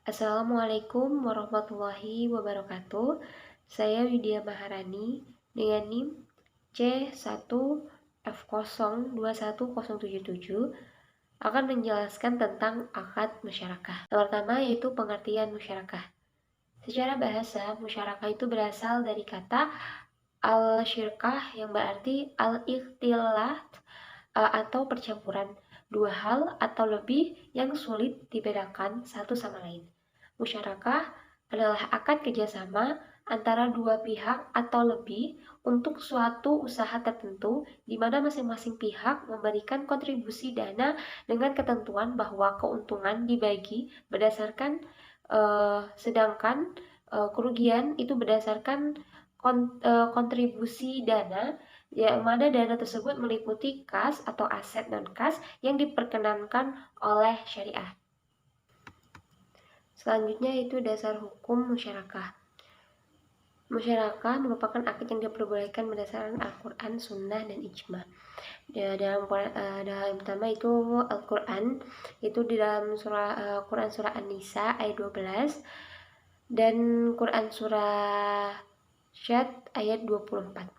Assalamualaikum warahmatullahi wabarakatuh. Saya Widya Maharani dengan NIM C1F021077 akan menjelaskan tentang akad musyarakah. Yang pertama yaitu pengertian musyarakah. Secara bahasa, musyarakah itu berasal dari kata al-syirkah yang berarti al-ikhtilat atau percampuran dua hal atau lebih yang sulit dibedakan satu sama lain. Musyarakah adalah akad kerjasama antara dua pihak atau lebih untuk suatu usaha tertentu di mana masing-masing pihak memberikan kontribusi dana dengan ketentuan bahwa keuntungan dibagi berdasarkan sedangkan kerugian itu berdasarkan kontribusi dana, yang mana dana tersebut meliputi kas atau aset non-kas yang diperkenankan oleh syariah. Selanjutnya itu dasar hukum musyarakah. Musyarakah merupakan akad yang diperbolehkan berdasarkan Al-Quran, Sunnah, dan Ijma. Dalam yang pertama itu Al-Quran, itu di dalam Quran surah An-Nisa ayat 12 dan Quran surah Syad ayat 24.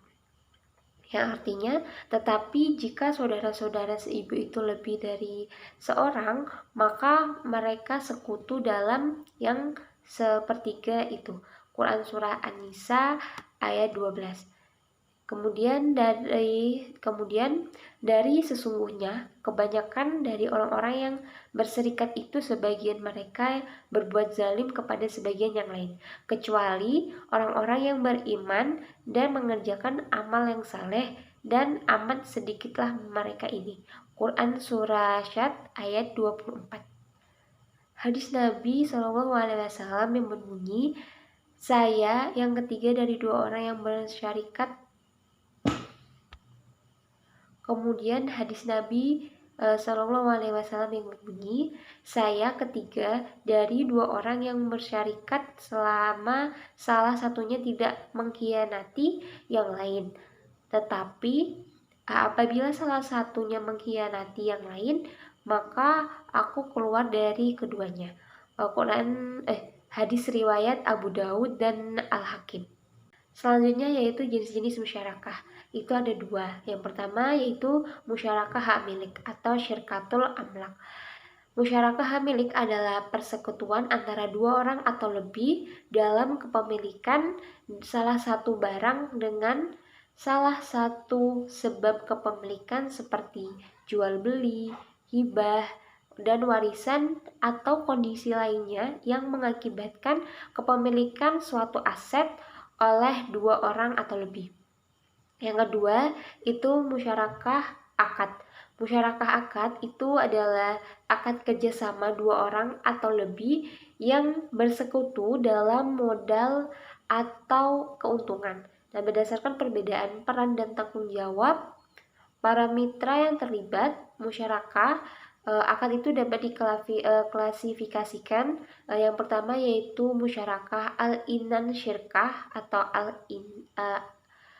Yang artinya, tetapi jika saudara-saudara seibu itu lebih dari seorang, maka mereka sekutu dalam yang sepertiga itu. Quran surah An-Nisa ayat 12. Kemudian dari sesungguhnya kebanyakan dari orang-orang yang berserikat itu sebagian mereka berbuat zalim kepada sebagian yang lain, kecuali orang-orang yang beriman dan mengerjakan amal yang saleh, dan amat sedikitlah mereka ini. Quran surah Syad ayat 24. Hadis Nabi SAW yang berbunyi, saya yang ketiga dari dua orang yang bersyarikat. Kemudian hadis Nabi SAW yang berbunyi, saya ketiga dari dua orang yang bersyarikat selama salah satunya tidak mengkhianati yang lain. Tetapi apabila salah satunya mengkhianati yang lain, maka aku keluar dari keduanya. Hadis riwayat Abu Daud dan Al-Hakim. Selanjutnya yaitu jenis-jenis musyarakah. Itu ada dua. Yang pertama yaitu musyarakah hak milik atau syirkatul amlak. Musyarakah hak milik adalah persekutuan antara dua orang atau lebih dalam kepemilikan salah satu barang dengan salah satu sebab kepemilikan seperti jual beli, hibah, dan warisan atau kondisi lainnya yang mengakibatkan kepemilikan suatu aset oleh dua orang atau lebih. Yang kedua itu musyarakah akad. Musyarakah akad itu adalah akad kerjasama dua orang atau lebih yang bersekutu dalam modal atau keuntungan, dan berdasarkan perbedaan peran dan tanggung jawab para mitra yang terlibat. Musyarakah akad itu dapat diklasifikasikan. Yang pertama yaitu musyarakah al-inan syirkah atau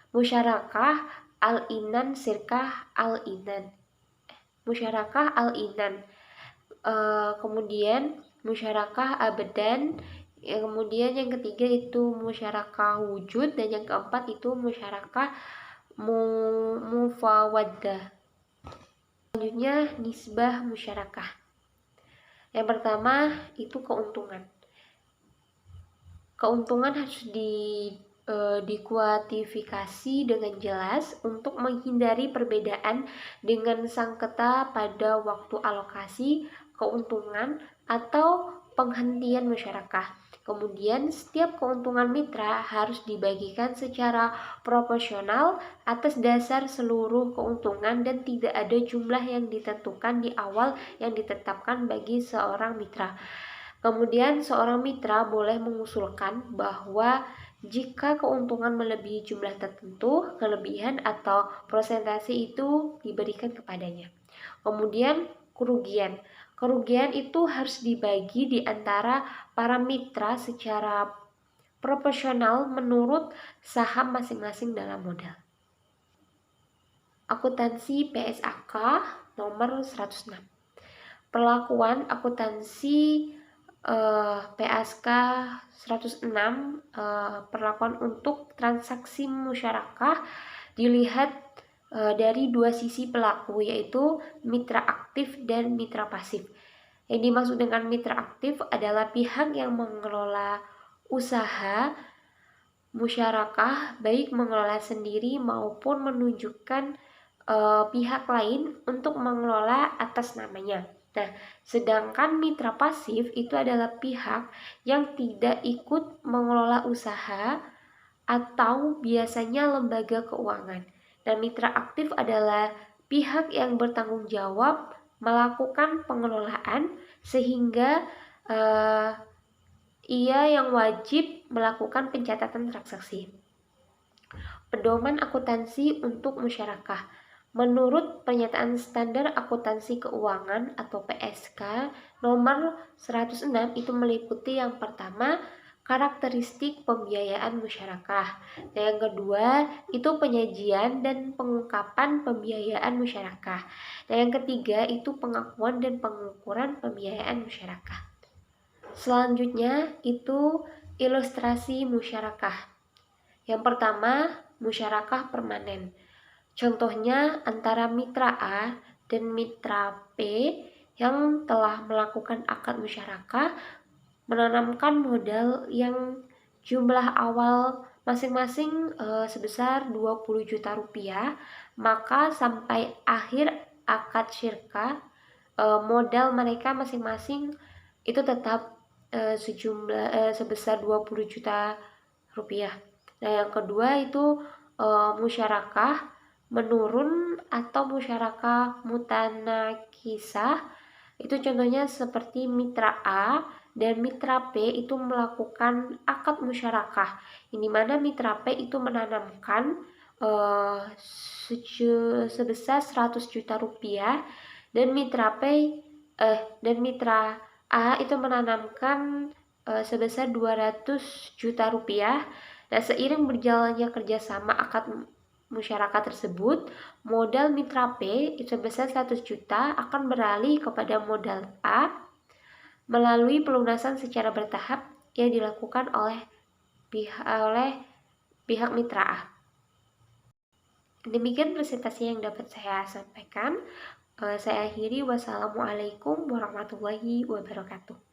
musyarakah al-inan syirkah al-inan. Musyarakah al-inan. Kemudian musyarakah abadan. Kemudian yang ketiga itu musyarakah wujud, dan yang keempat itu musyarakah mufawaddah. Selanjutnya nisbah musyarakah. Yang pertama itu keuntungan. Keuntungan harus dikuantifikasi dengan jelas untuk menghindari perbedaan dengan sengketa pada waktu alokasi keuntungan atau penghentian musyarakah. Kemudian setiap keuntungan mitra harus dibagikan secara proporsional atas dasar seluruh keuntungan dan tidak ada jumlah yang ditentukan di awal yang ditetapkan bagi seorang mitra. Kemudian seorang mitra boleh mengusulkan bahwa jika keuntungan melebihi jumlah tertentu, kelebihan atau persentase itu diberikan kepadanya. Kemudian kerugian. Kerugian itu harus dibagi di antara para mitra secara proporsional menurut saham masing-masing dalam modal. Akuntansi PSAK nomor 106. Perlakuan akuntansi PASK 106 perlakuan untuk transaksi musyarakah dilihat dari dua sisi pelaku, yaitu mitra aktif dan mitra pasif. Yang dimaksud dengan mitra aktif adalah pihak yang mengelola usaha musyarakah, baik mengelola sendiri maupun menunjukkan pihak lain untuk mengelola atas namanya. Nah, sedangkan mitra pasif itu adalah pihak yang tidak ikut mengelola usaha atau biasanya lembaga keuangan. Dan mitra aktif adalah pihak yang bertanggung jawab melakukan pengelolaan sehingga ia yang wajib melakukan pencatatan transaksi. Pedoman akuntansi untuk musyarakah. Menurut Pernyataan Standar Akuntansi Keuangan atau PSK nomor 106 itu meliputi yang pertama karakteristik pembiayaan musyarakah. Dan yang kedua itu penyajian dan pengungkapan pembiayaan musyarakah. Dan yang ketiga itu pengakuan dan pengukuran pembiayaan musyarakah. Selanjutnya itu ilustrasi musyarakah. Yang pertama, musyarakah permanen. Contohnya antara mitra A dan mitra P yang telah melakukan akad musyarakah menanamkan modal yang jumlah awal masing-masing sebesar 20 juta rupiah, maka sampai akhir akad syirkah modal mereka masing-masing itu tetap sebesar 20 juta rupiah. Nah, yang kedua itu musyarakah menurun atau musyarakah mutanakisah. Itu contohnya seperti mitra A dan mitra P itu melakukan akad musyarakah, ini mana mitra P itu menanamkan sebesar 100 juta rupiah dan mitra A itu menanamkan sebesar 200 juta rupiah. Dan seiring berjalannya kerjasama akad masyarakat tersebut, modal mitra P itu sebesar 100 juta akan beralih kepada modal A melalui pelunasan secara bertahap yang dilakukan oleh pihak mitra A. Demikian presentasi yang dapat saya sampaikan. Saya akhiri. Wassalamualaikum warahmatullahi wabarakatuh.